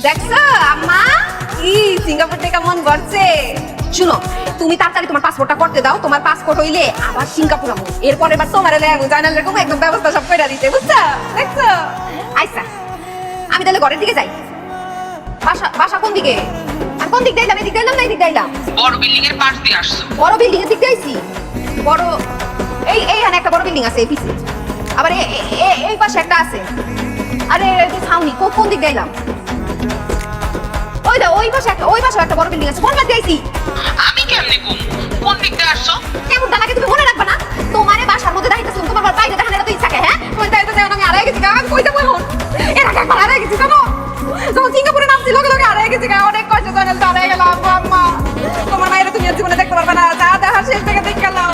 দেখছো আম্মা কি সিঙ্গাপুর থেকে মন ভরছে। শুনো তুমি তাড়াতাড়ি তোমার পাসপোর্টটা করতে দাও, তোমার পাসপোর্ট হইলে আবার সিঙ্গাপুর আমু, এরপর এবার তোমার জানাল এরকম একদম ব্যবস্থা সব করে দিতে, বুঝছো? দেখছো? আচ্ছা আমি তাহলে ঘরের দিকে যাই। বাসা বাসা কোন দিকে? আর কোন দিক দিয়ে এলাম? এদিক দিয়ে এলাম না এদিক দিয়ে এলাম? বড় বিল্ডিং এর পাশ দিয়ে আসছো। বড় বিল্ডিং এর দিক দিয়ে আইছি। বড় এইখানে একটা বড় বিল্ডিং আছে এই পিছে, আবার এই পাশে একটা আছে। আরে এই ছাউনি কোন দিক দিয়ে এলাম? ওই পাশে একটা বড় বিল্ডিং আছে। কোন দিক দিয়ে আইছি? আমি কেমনে কোন দিক দিয়ে আসছো? কেমন লাগে তুমি মনে রাখবা না? তোমারে বাসার মধ্যে দেখাইতেছিলাম, তোমার বাইরে দেখানোর তো ইচ্ছা কে? হ্যাঁ তোমার দায়িত্ব দেয় আমি আড়াই গেছি, আমি কই যাবো এখন? এর আগে একবার আড়াই গেছি জানো, যখন সিঙ্গাপুরে নামছি লোকে লোকে আড়াই গেছি, অনেক কষ্ট জানাল তো আড়াই গেলাম। আম্মা তোমার মায়েরা তুমি জীবনে দেখতে পারবে না, যা দেখা শেষ থেকে দেখে গেলাম।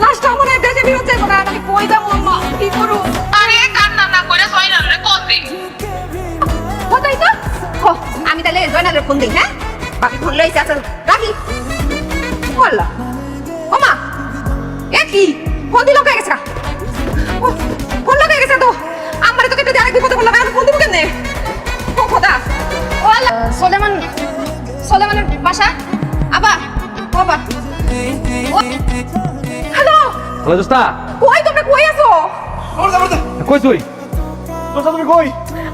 লাস্টটা মনে হয় দেশে বিরোধ যাইবো না, আমি কই যাবো আম্মা, কি করু? আরে কান্না না করে জয়নাল রে কল দে। কোথায় তো আমি তাহলে জয়নালের ফোন দিই। হ্যাঁ বাকি ফোন লইছে, আচ্ছা রাখি। বললা ওমা এ কি ফোন দিল কে গেছে? ফোন লগে গেছে তো আমারে তো কেটে আরেক বিপদে পড়লাম, আমি ফোন দিব কেনে? ও খোদা ও আল্লাহ। সোলেমানের বাসা আবা বাবা। হ্যালো হ্যালো দোস্তা, কই তোমরা কই আছো? কই তুই? দোস্তা তুমি কই?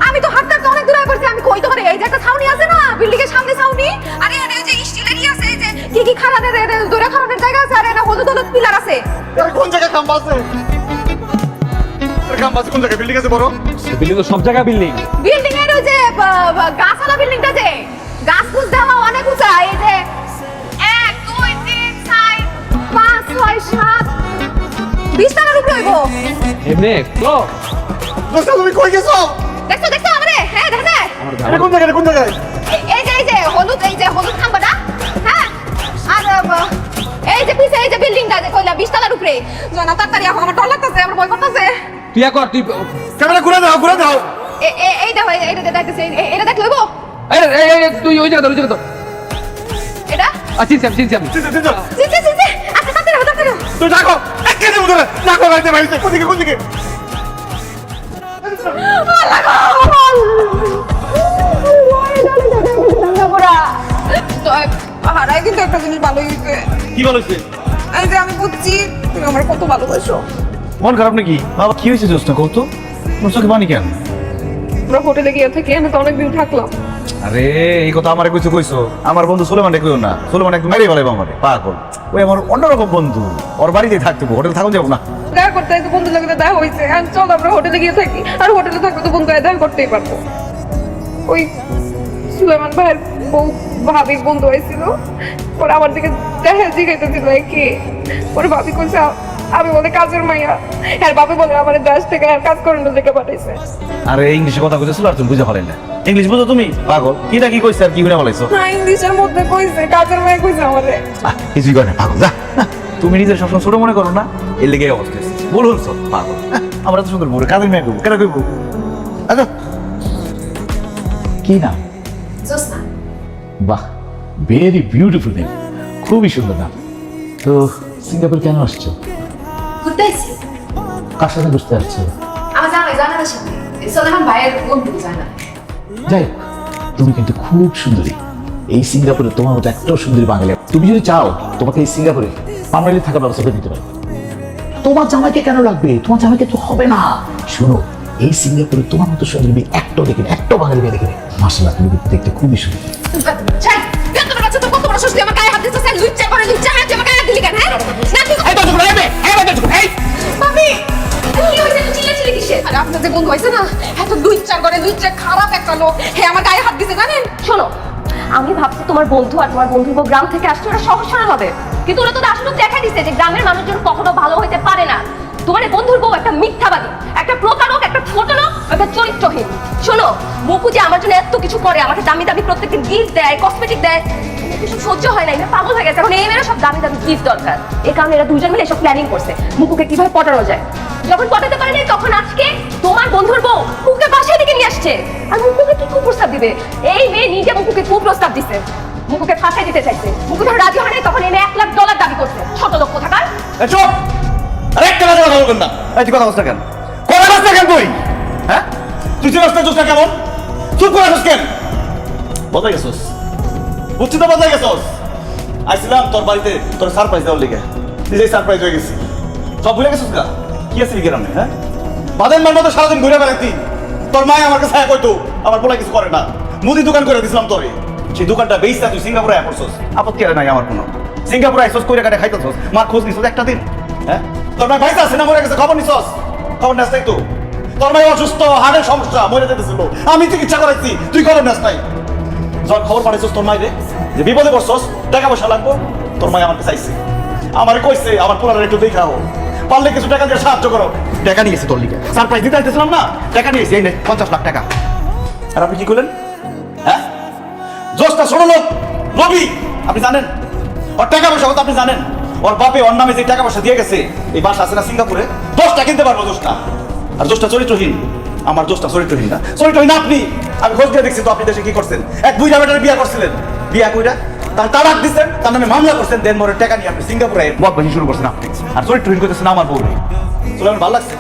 আমি তো হাঁটতে হাঁটতে অনেক দূর আগে করছি। আমি কই তোমার এই যে একটা ছাউনি আছে না বিল্ডিং এর সামনে ছাউনি, আরে এই যে স্টিলের ই আছে, এই যে কি খারানের দূরে খারানের জায়গা আছে, আর এটা হলুদ হলুদ পিলার আছে। কোন জায়গায় খাম্বা আছে? খাম্বা আছে কোন জায়গায়? বিল্ডিং আছে বড়? বিল্ডিং তো সব জায়গায় বিল্ডিং। বিল্ডিং এর ওই যে গাছওয়ালা বিল্ডিংটা, যে গাছ ফুস দেওয়া অনেক উঁচা, এই যে 1 2 3 4 5 6 7 20 তলার উপরে হইব। এমনে তো দোস্ত তুমি কই গেছো? দেখছো দেখছো আমারে? হ্যাঁ দেখা যায়। এটা কোন জায়গায়? কোন জায়গায়? এই যে হলুদ খাম্বাটা। হ্যাঁ আর এই যে পিছে এই যে বিল্ডিংটা যে কইলা 20 তলার উপরে। জানা তাড়াতাড়ি এখন আমার ডর লাগতেছে, আমার ভয় করতেছে। তুই কর, তুই ক্যামেরা ঘুরে দাও, ঘুরে দাও। এই দেখো এইটা দেখতেছে, এটা দেখ লইবো। তুই ওই জায়গা তো এটা চিনছি আমি। চিন্তা চিন্তা জিতে আচ্ছা তাড়াতাড়ি তুই দেখো এক কেজি মতো দেখো গাড়িতে বাইরে কোন দিকে? কোন দিকে? হারাই কিন্তু একটা জিনিস ভালো হয়েছে। কি বলেছে? এই যে আমি বুঝছি তুমি আমার কত ভালোবাসো। মন খারাপ নাকি? বাবা কি হয়েছে দোস্ত? কত তোর চোখে পানি কেন? আমরা হোটেলে গিয়ে থাকি, আমি তো অনেক দিন থাকলাম। আরে এই কথা আমারে কইছো আমার বন্ধু সুলেমানকে কইও না। সুলেমান একদম মেরে ফেলাইবো আমারে, পাগল। ওই আমার অন্যরকম বন্ধু, ওর বাড়িতে থাকতে হোটেলে থাকুন যাবো না। দেখা করতে তো বন্ধুর লাগে দেখা হয়েছে, আর চল আমরা হোটেলে গিয়ে থাকি। আর হোটেলে থাকলে তো বন্ধু দেখা করতেই পারবো। ওই সুলেমান ভাইয়ের বউ ভাবি বন্ধু হয়েছিল, ওরা আমার দিকে দেখা জিগাইতেছিল কি ওর ভাবি কইছে আমি বলে কাজের মাইয়া, আর বাবা বলে আমার দেশ থেকে আর কাজ করানোর দিকে পাঠাইছে। আরে ইংলিশে কথা কইতেছিল আর তুমি বুঝে ফেলাই না। ইংলিশ বুঝো তুমি? পাগল। কিটা কি কইছে আর কি বুঝে ফেলাইছো? না ইংলিশের মধ্যে কইছে কাজের মাইয়া কইছে আমারে। কিছুই কয় না, পাগল। যা না, তুমি নিজের সবসময় ছোট মনে করো না, এর লেগে অবস্থা বলুন সব পাগল। আমরা তো সুন্দর বলে কাজের মেয়ে কইবো, কেন কইবো? আচ্ছা কি নাম? জোসনা। বাহ, ভেরি বিউটিফুল নেম, খুবই সুন্দর নাম। তো সিঙ্গাপুর কেন আসছো? ঘুরতে আইছি। কার সাথে বসতে আসছো? আমার জানার সাথে সোলেমান ভাইয়ের বন্ধু জানা। যাই হোক, তুমি কিন্তু খুব সুন্দরী। এই সিঙ্গাপুরে তোমার মতো একটাও সুন্দরী বাঙালি। তুমি যদি চাও তোমাকে এই সিঙ্গাপুরে পার্মানেন্টলি থাকার ব্যবস্থা করে দিতে পারি। তোমার জামাইকে কেন লাগবে? তোমার জামাইকে তো হবে না। শোনো, এই সিঙ্গাপুরে তোমার মতো সুন্দরী মেয়ে একটাও দেখিনি, একটাও বাঙালি মেয়ে দেখিনি। মাশাআল্লাহ, তুমি কিন্তু দেখতে খুবই সুন্দর। ছাই কত বড় ছোট কত বড় সুস্তি আমার গায়ে হাত দিতেছ, লুচ্চা করে লুচ্চা হাত আমার গায়ে হাত দিলি কেন? হ্যাঁ না তুই এই তো বলে এই ভাবি কি হইছে? তুই চিল্লাচিল্লি কিসের? আরে আপনার যে বন্ধু হইছে না, এত লুচ্চা করে লুচ্চা খারাপ একটা লোক, হে আমার গায়ে হাত দিতে জানেন? শোনো, আমি ভাবছি তোমার বন্ধু আর তোমার বন্ধুর বউ গ্রাম থেকে আসছে, ওরা সহজ সরল হবে, কিন্তু ওরা তো আসলে দেখা দিচ্ছে যে গ্রামের মানুষজন কখনো ভালো হইতে পারে না। তোমার এই বন্ধুর বউ একটা মিথ্যাবাদী, একটা প্রতারক, একটা ছোট লোক, একটা চরিত্রহীন। শোনো, মুকু যে আমার জন্য এত কিছু করে, আমাকে দামি দামি প্রত্যেকদিন গিফট দেয়, কসমেটিক দেয়, কিছু সহ্য হয় না, এটা পাগল হয়ে গেছে। এখন এই মেয়েরা সব দামি দামি গিফট দরকার, এই কারণে এরা দুজন মিলে এসব প্ল্যানিং করছে মুকুকে কিভাবে পটানো যায়। যখন পটাতে পারেনি তখন আজকে তোমার বন্ধুর বউ মুকুকে বাসায় দিকে নিয়ে আসছে। আর মুকুকে কি কুপ্রস্তাব দিবে? এই মেয়ে নিজে মুকুকে কুপ্রস্তাব দিছে, মুকুকে ফাঁসাই দিতে চাইছে। মুকু যখন রাজি হয় তখন এনে $1,00,000 দাবি করছে। ছোট লোক কোথাকার। চুপ! আরে একটা কথা বলবেন না। এই তুই কথা বলছ কেন? কথা বলছ কেন তুই? হ্যাঁ? তুই চিনস না কেমন? চুপ করে আছিস কেন? বদলাই গেছস, বুঝছি তো বদলাই গেছস। আইছিলাম তোর বাড়িতে তোর সারপ্রাইজ দেওয়ার লিগে, নিজেই সারপ্রাইজ হয়ে গেছি। সব ভুলে গেছিস গা? কি আছে গ্রামে? হ্যাঁ, বাদেন মার মতো সারাদিন ঘুরে বেড়াতি। তোর মায় আমার কাছে কইতো আমার পোলা কিছু করে না, মুদি দোকান করে দিছিলাম তোরে। সেই দোকানটা বেচটা তুই সিঙ্গাপুরে আয় করছস, আপত্তি আর নাই আমার কোনো। সিঙ্গাপুরে আইসস কইরা কাটে খাইতেছস, মার খোঁজ নিছস একটা দিন? হ্যাঁ, তোর মায় ভাইসা আছে না মরে গেছে, খবর নিছস? খবর নাস নাই তো? তোর মায় অসুস্থ, হাড়ের সমস্যা, মরে যেতেছিল, আমি চিকিৎসা করাইছি, তুই খবর নাস নাই? যখন খবর পাঠাইছস তোর মাইরে যে বিপদে পড়ছস, টাকা পয়সা লাগবো, তোর মায় আমাকে চাইছে, আমারে কইছে আমার পোলার একটু দেখাও, পারলে কিছু টাকা দিয়ে সাহায্য করো। টাকা নিয়েছে তোর লিগে, সারপ্রাইজ দিতে আইতেছিলাম না, টাকা নিয়েছি, এই নে 50 লাখ টাকা। আর আপনি কি করলেন? হ্যাঁ, জোসটা ছোট লোক রবি, আপনি জানেন ওর টাকা পয়সা কথা? আপনি জানেন ওর বাপে ওর নামে যে টাকা পয়সা দিয়ে গেছে, এই বাসা আছে না সিঙ্গাপুরে, 10টা কিনতে পারবো দোষটা। আর দোষটা চরিত্রহীন, আমার দোষটা চরিত্রহীন না, চরিত্রহীন আপনি। আমি খোঁজ দিয়ে দেখছি তো আপনি দেশে কি করছেন, এক বুইরা বেটার বিয়া করছিলেন, বিয়া কইরা তার তালাক দিচ্ছেন, তার নামে মামলা করছেন, দেন মরে টাকা নিয়ে আপনি সিঙ্গাপুরে বদবাজি শুরু করছেন আপনি। আর চরিত্রহীন করতেছেন আমার বউ। চলে আমার ভালো লাগছে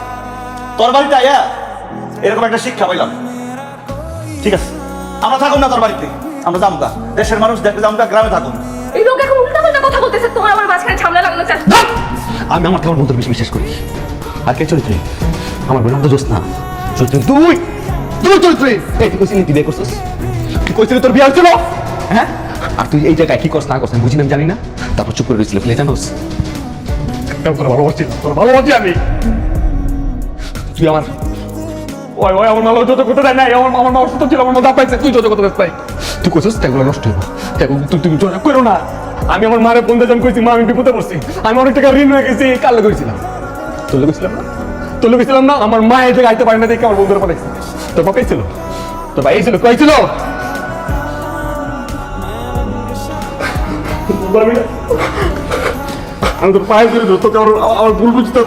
তোর বাড়িতে আয়া এরকম একটা শিক্ষা পাইলাম। ঠিক আছে, আমরা থাকুন না তোর বাড়িতে, আমরা জামগা, দেশের মানুষ দেখতে জামগা, গ্রামে থাকুন। এই লোক এখন উল্টাপাল্টা কথা বলতেছে, তোমার আমার মাঝখানে ঝামেলা লাগানো চাস? আমি আমার তোমার বন্ধুর বেশি বিশ্বাস করি। আর কে চরিত্রে? আমার বোন তো জোস না, চরিত্রে তুই, তুই চরিত্রে। এই তুই কইছিলি তুই বিয়ে করছিস, তুই কইছিলি তোর বিয়ে হচ্ছিল, হ্যাঁ? আর তুই এই জায়গায় কি করছ না করছ আমি বুঝি না, জানি না, তারপর চুপ করে রয়েছিল, ফেলে জানোস তোর ভালোবাসি, তোর ভালোবাসি আমি। তুই আমার ওই ওই আমার মালা যত কথা দেয় নাই, আমার মা অসুস্থ ছিল, আমার মা পাইছে, তুই যত কথা দেখ পাই, তুই কইছিস তাগুলো নষ্ট হইব, তুই তুমি যোগাযোগ করো না। আমি আমার মারে ফোন দিয়ে কইছি, মা আমি বিপদে পড়ছি, আমি অনেক টাকা ঋণ হয়ে গেছি, কাল কইছিলাম, তোর গেছিলাম না, তোর গেছিলাম না, আমার মা এই জায়গায় আইতে পারে না দেখে আমার বন্ধুরা পাঠাইছে। তোর বাবা ছিল, তোর ভাই ছিল, কই ছিল? আমি তোর পায়ে ধরে তোকে আমার ভুল বুঝতে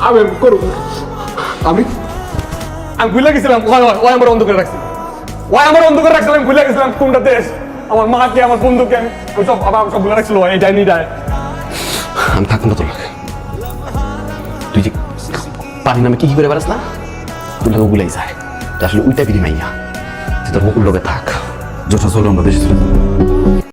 আমি করবো, আমি ভুলে গেছিলাম, ওই আমার অন্ধ করে রাখছি, ওই আমার অন্ধ করে রাখছিলাম, ভুলে গেছিলাম কোনটা দেশ, আমার মাকে, আমার বন্ধুকে, আমি সব আবার সব ভুলে রাখছিল, এই যায়নি যায়। আমি থাকবো না তোর লাগে, তুই যে পানি নামে কি করে বেড়াস না, তোর লাগে ওগুলাই যায়, তুই আসলে উইটা বিড়ি মাইয়া, তুই তোর মুকুল লোকে থাক, জোসটা চলো আমরা দেশে চলে যাবো।